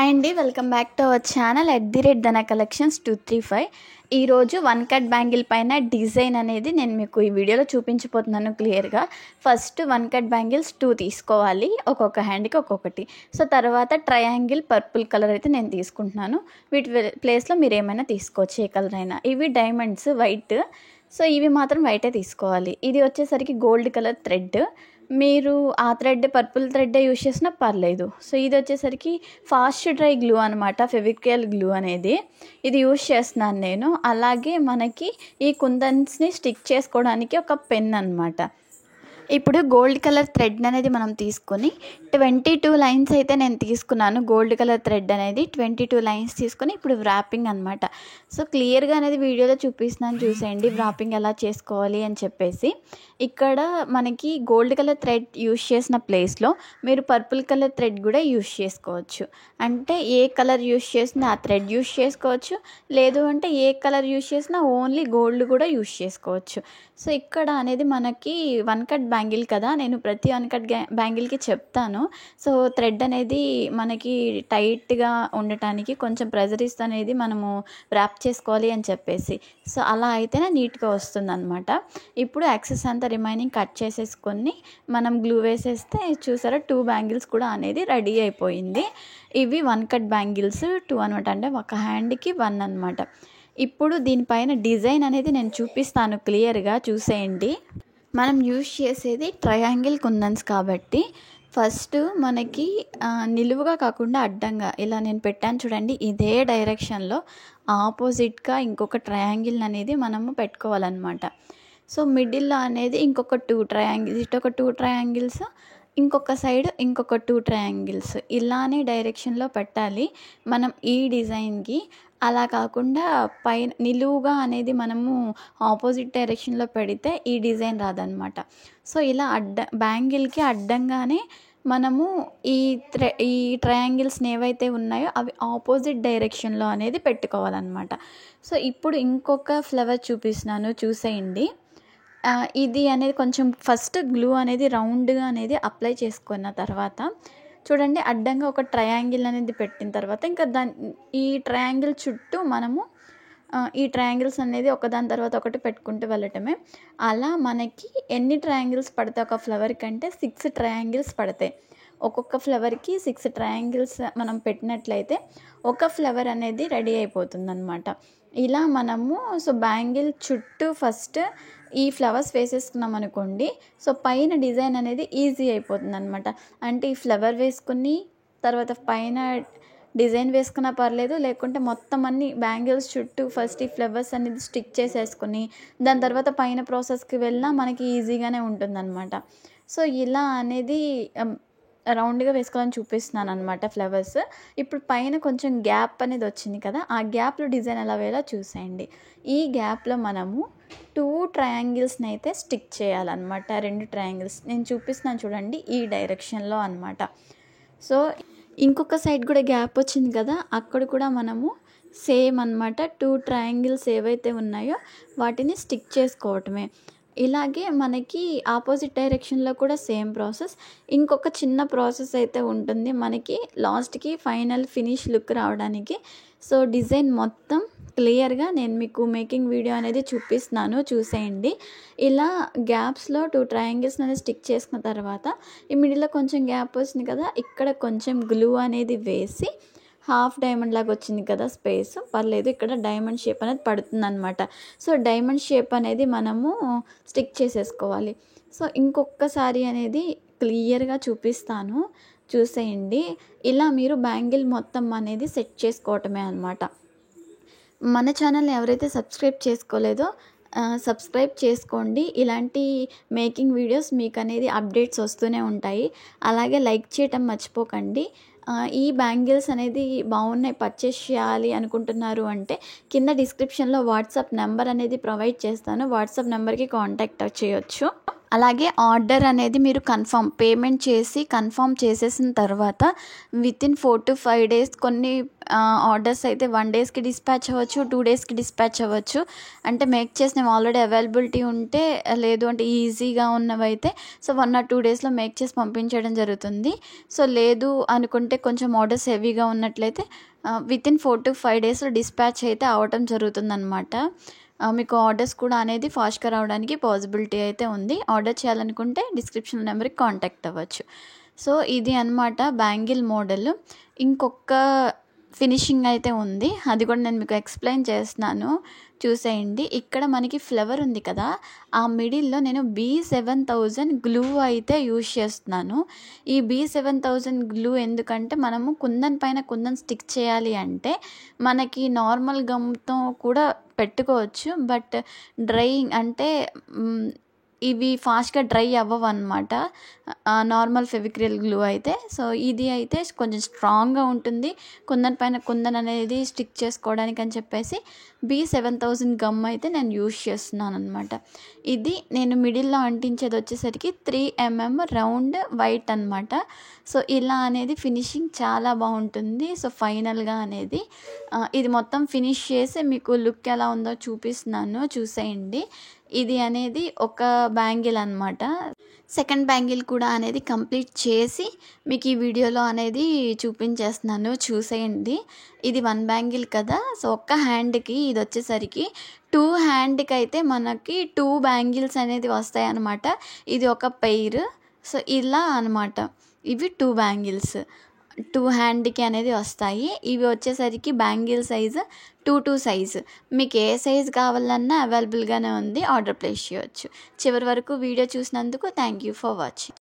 Hi అండి, welcome back to our channel @ధన collections 235. ఈరోజు వన్ కట్ బ్యాంగిల్ పైన డిజైన్ అనేది నేను మీకు ఈ వీడియోలో చూపించబోతున్నాను క్లియర్గా. ఫస్ట్ వన్ కట్ బ్యాంగిల్స్ 2 తీసుకోవాలి, ఒక్కొక్క హ్యాండ్కి ఒక్కొక్కటి. సో తర్వాత ట్రయాంగిల్ పర్పుల్ కలర్ అయితే నేను తీసుకుంటున్నాను. వీటి ప్లేస్లో మీరు ఏమైనా తీసుకోవచ్చు, ఏ కలర్ అయినా. ఇవి డైమండ్స్ వైట్, సో ఇవి మాత్రం వైటే తీసుకోవాలి. ఇది వచ్చేసరికి గోల్డ్ కలర్ థ్రెడ్, మీరు ఆ థ్రెడ్ పర్పుల్ థ్రెడ్డే యూజ్ చేసినా పర్లేదు. సో ఇది వచ్చేసరికి ఫాస్ట్ డ్రై గ్లూ అనమాట, ఫెవిక్రిల్ గ్లూ అనేది ఇది యూజ్ చేస్తున్నాను నేను. అలాగే మనకి ఈ కుందన్స్ని స్టిక్ చేసుకోవడానికి ఒక పెన్ అనమాట. ఇప్పుడు గోల్డ్ కలర్ థ్రెడ్ అనేది మనం తీసుకొని 22 లైన్స్ అయితే నేను తీసుకున్నాను. గోల్డ్ కలర్ థ్రెడ్ అనేది 22 లైన్స్ తీసుకొని ఇప్పుడు వ్రాపింగ్ అనమాట. సో క్లియర్గా అనేది వీడియోలో చూపిస్తున్నాను, చూసేయండి వ్రాపింగ్ ఎలా చేసుకోవాలి అని చెప్పేసి. ఇక్కడ మనకి గోల్డ్ కలర్ థ్రెడ్ యూజ్ చేసిన ప్లేస్లో మీరు పర్పుల్ కలర్ థ్రెడ్ కూడా యూజ్ చేసుకోవచ్చు. అంటే ఏ కలర్ యూజ్ చేసినా ఆ థ్రెడ్ యూజ్ చేసుకోవచ్చు, లేదు అంటే ఏ కలర్ యూజ్ చేసినా ఓన్లీ గోల్డ్ కూడా యూజ్ చేసుకోవచ్చు. సో ఇక్కడ అనేది మనకి వన్ కట్ బ్యాంగిల్ కదా, నేను ప్రతి వన్ కట్ బ్యాంగిల్కి చెప్తాను. సో థ్రెడ్ అనేది మనకి టైట్గా ఉండటానికి కొంచెం ప్రెజరిస్ట్ అనేది మనము ర్యాప్ చేసుకోవాలి అని చెప్పేసి. సో అలా అయితేనే నీట్గా వస్తుంది అనమాట. ఇప్పుడు యాక్సెస్ అంతా రిమైనింగ్ కట్ చేసేసుకొని మనం గ్లూ వేసేస్తే చూసారా 2 బ్యాంగిల్స్ కూడా అనేది రెడీ అయిపోయింది. ఇవి వన్ కట్ బ్యాంగిల్స్ 2 అనమాట, అంటే ఒక హ్యాండ్కి 1 అనమాట. ఇప్పుడు దీనిపైన డిజైన్ అనేది నేను చూపిస్తాను, క్లియర్గా చూసేయండి. మనం యూజ్ చేసేది ట్రయాంగిల్ కుందన్స్ కాబట్టి ఫస్ట్ మనకి నిలువుగా కాకుండా అడ్డంగా ఇలా నేను పెట్టాను చూడండి, ఇదే డైరెక్షన్లో ఆపోజిట్గా ఇంకొక ట్రయాంగిల్ అనేది మనము పెట్టుకోవాలన్నమాట. సో మిడిల్లో అనేది ఇంకొక 2 ట్రయాంగిల్స్, ఇటు ఒక 2 ట్రయాంగిల్స్, ఇంకొక సైడ్ ఇంకొక 2 ట్రయాంగిల్స్, ఇలానే డైరెక్షన్లో పెట్టాలి మనం ఈ డిజైన్కి. అలా కాకుండా పైన నిలువుగా అనేది మనము ఆపోజిట్ డైరెక్షన్లో పెడితే ఈ డిజైన్ రాదనమాట. సో ఇలా బ్యాంగిల్కి అడ్డంగానే మనము ఈ ట్రయాంగిల్స్ని ఏవైతే ఉన్నాయో అవి ఆపోజిట్ డైరెక్షన్లో అనేది పెట్టుకోవాలన్నమాట. సో ఇప్పుడు ఇంకొక ఫ్లవర్ చూపిస్తున్నాను, చూసేయండి. ఇది అనేది కొంచెం ఫస్ట్ గ్లూ అనేది రౌండ్గా అనేది అప్లై చేసుకున్న తర్వాత చూడండి, అడ్డంగా ఒక ట్రయాంగిల్ అనేది పెట్టిన తర్వాత ఇంకా ఈ ట్రయాంగిల్ చుట్టూ మనము ఈ ట్రయాంగిల్స్ అనేది ఒకదాని తర్వాత ఒకటి పెట్టుకుంటూ వెళ్ళటమే. అలా మనకి ఎన్ని ట్రయాంగిల్స్ పడతాయి ఒక ఫ్లవర్ కంటే 6 ట్రయాంగిల్స్ పడతాయి. ఒక్కొక్క ఫ్లవర్కి 6 ట్రయాంగిల్స్ మనం పెట్టినట్లయితే ఒక ఫ్లవర్ అనేది రెడీ అయిపోతుంది అనమాట. ఇలా మనము సో బ్యాంగిల్ చుట్టూ ఫస్ట్ ఈ ఫ్లవర్స్ వేసేసుకున్నాం అనుకోండి, సో పైన డిజైన్ అనేది ఈజీ అయిపోతుంది అనమాట. అంటే ఈ ఫ్లవర్ వేసుకుని తర్వాత పైన డిజైన్ వేసుకున్నా పర్లేదు, లేకుంటే మొత్తం అన్ని బ్యాంగిల్స్ చుట్టూ ఫస్ట్ ఈ ఫ్లవర్స్ అనేది స్టిక్ చేసేసుకుని దాని తర్వాత పైన ప్రాసెస్కి వెళ్ళినా మనకి ఈజీగానే ఉంటుందన్నమాట. సో ఇలా అనేది రౌండ్గా వేసుకోవాలని చూపిస్తున్నాను అనమాట ఫ్లవర్స్. ఇప్పుడు పైన కొంచెం గ్యాప్ అనేది వచ్చింది కదా, ఆ గ్యాప్లో డిజైన్ ఎలా వేయాలో చూసేయండి. ఈ గ్యాప్లో మనము 2 ట్రయాంగిల్స్ని అయితే స్టిక్ చేయాలన్నమాట. 2 ట్రయాంగిల్స్ నేను చూపిస్తున్నాను చూడండి, ఈ డైరెక్షన్లో అనమాట. సో ఇంకొక సైడ్ కూడా గ్యాప్ వచ్చింది కదా, అక్కడ కూడా మనము సేమ్ అనమాట 2 ట్రయాంగిల్స్ ఏవైతే ఉన్నాయో వాటిని స్టిక్ చేసుకోవటమే. ఇలాగే మనకి ఆపోజిట్ డైరెక్షన్లో కూడా సేమ్ ప్రాసెస్. ఇంకొక చిన్న ప్రాసెస్ అయితే ఉంటుంది మనకి లాస్ట్కి ఫైనల్ ఫినిష్ లుక్ రావడానికి. సో డిజైన్ మొత్తం క్లియర్గా నేను మీకు మేకింగ్ వీడియో అనేది చూపిస్తున్నాను, చూసేయండి. ఇలా గ్యాప్స్లో 2 ట్రయాంగిల్స్ అనేది స్టిక్ చేసుకున్న తర్వాత ఈ మిడిల్లో కొంచెం గ్యాప్ వచ్చింది కదా, ఇక్కడ కొంచెం గ్లూ అనేది వేసి హాఫ్ డైమండ్ లాగా వచ్చింది కదా స్పేస్, పర్లేదు, ఇక్కడ డైమండ్ షేప్ అనేది పడుతుంది అనమాట. సో డైమండ్ షేప్ అనేది మనము స్టిక్ చేసేసుకోవాలి. సో ఇంకొకసారి అనేది క్లియర్గా చూపిస్తాను, చూసేయండి. ఇలా మీరు బ్యాంగిల్ మొత్తం అనేది సెట్ చేసుకోవటమే అనమాట. మన ఛానల్ని ఎవరైతే సబ్స్క్రైబ్ చేసుకోలేదో సబ్స్క్రైబ్ చేసుకోండి. ఇలాంటి మేకింగ్ వీడియోస్ మీకు అనేది అప్డేట్స్ వస్తూనే ఉంటాయి. అలాగే లైక్ చేయటం మర్చిపోకండి. ఈ బ్యాంగిల్స్ అనేది బాగున్నాయి, పర్చేస్ చేయాలి అనుకుంటున్నారు అంటే కింద డిస్క్రిప్షన్లో వాట్సాప్ నెంబర్ అనేది ప్రొవైడ్ చేస్తాను, వాట్సాప్ నెంబర్కి కాంటాక్ట్ చేయొచ్చు. అలాగే ఆర్డర్ అనేది మీరు పేమెంట్ చేసి కన్ఫర్మ్ చేసేసిన తర్వాత వితిన్ 4 to 5 days కొన్ని ఆర్డర్స్ అయితే 1 daysకి డిస్పాచ్ అవ్వచ్చు, 2 daysకి డిస్పాచ్ అవ్వచ్చు. అంటే మేక్ చేసినవి ఆల్రెడీ అవైలబిలిటీ ఉంటే, లేదు అంటే ఈజీగా ఉన్నవైతే సో 1 or 2 daysలో మేక్ చేసి పంపించడం జరుగుతుంది. సో లేదు అనుకుంటే కొంచెం ఆర్డర్స్ హెవీగా ఉన్నట్లయితే వితిన్ 4 to 5 daysలో డిస్పాచ్ అయితే అవ్వటం జరుగుతుందన్నమాట. మీకు ఆర్డర్స్ కూడా అనేది ఫాస్ట్గా రావడానికి పాసిబిలిటీ అయితే ఉంది. ఆర్డర్ చేయాలనుకుంటే డిస్క్రిప్షన్ నెంబర్కి కాంటాక్ట్ అవ్వచ్చు. సో ఇది అన్నమాట బ్యాంగిల్ మోడల్. ఇంకొక ఫినిషింగ్ అయితే ఉంది, అది కూడా నేను మీకు ఎక్స్ప్లెయిన్ చేస్తున్నాను, చూసేయండి. ఇక్కడ మనకి ఫ్లవర్ ఉంది కదా, ఆ మిడిల్లో నేను B7000 గ్లూ అయితే యూజ్ చేస్తున్నాను. ఈ B7000 గ్లూ ఎందుకంటే మనము కుందన్ పైన కుందన్ స్టిక్ చేయాలి అంటే మనకి నార్మల్ గమ్తో కూడా పెట్టుకోవచ్చు, బట్ డ్రైయింగ్ అంటే ఇవి ఫాస్ట్గా డ్రై అవ్వవు అనమాట నార్మల్ ఫెవిక్రిల్ గ్లూ అయితే. సో ఇది అయితే కొంచెం స్ట్రాంగ్గా ఉంటుంది, కుందన్ పైన కుందన్ అనేది స్టిక్ చేసుకోవడానికి అని చెప్పేసి B7000 గమ్ అయితే నేను యూజ్ చేస్తున్నాను అనమాట. ఇది నేను మిడిల్లో అంటించేది వచ్చేసరికి 3 mm రౌండ్ వైట్ అనమాట. సో ఇలా అనేది ఫినిషింగ్ చాలా బాగుంటుంది. సో ఫైనల్గా అనేది ఇది మొత్తం ఫినిష్ చేసి మీకు లుక్ ఎలా ఉందో చూపిస్తున్నాను, చూసేయండి. ఇది అనేది ఒక బ్యాంగిల్ అనమాట. సెకండ్ బ్యాంగిల్ కూడా అనేది కంప్లీట్ చేసి మీకు ఈ వీడియోలో అనేది చూపించేస్తున్నాను, చూసేయండి. ఇది 1 బ్యాంగిల్ కదా, సో ఒక్క హ్యాండ్కి ఇది వచ్చేసరికి 2 హ్యాండ్కి అయితే మనకి 2 బ్యాంగిల్స్ అనేది వస్తాయి అన్నమాట. ఇది ఒక పెయిర్. సో ఇలా అనమాట, ఇవి 2 బ్యాంగిల్స్ 2 హ్యాండ్కి అనేది వస్తాయి. ఇవి వచ్చేసరికి బ్యాంగిల్ సైజు 2 సైజు. మీకు ఏ సైజు కావాలన్నా అవైలబుల్గానే ఉంది, ఆర్డర్ ప్లేస్ చేయవచ్చు. చివరి వరకు వీడియో చూసినందుకు థ్యాంక్ యూ ఫర్ వాచింగ్.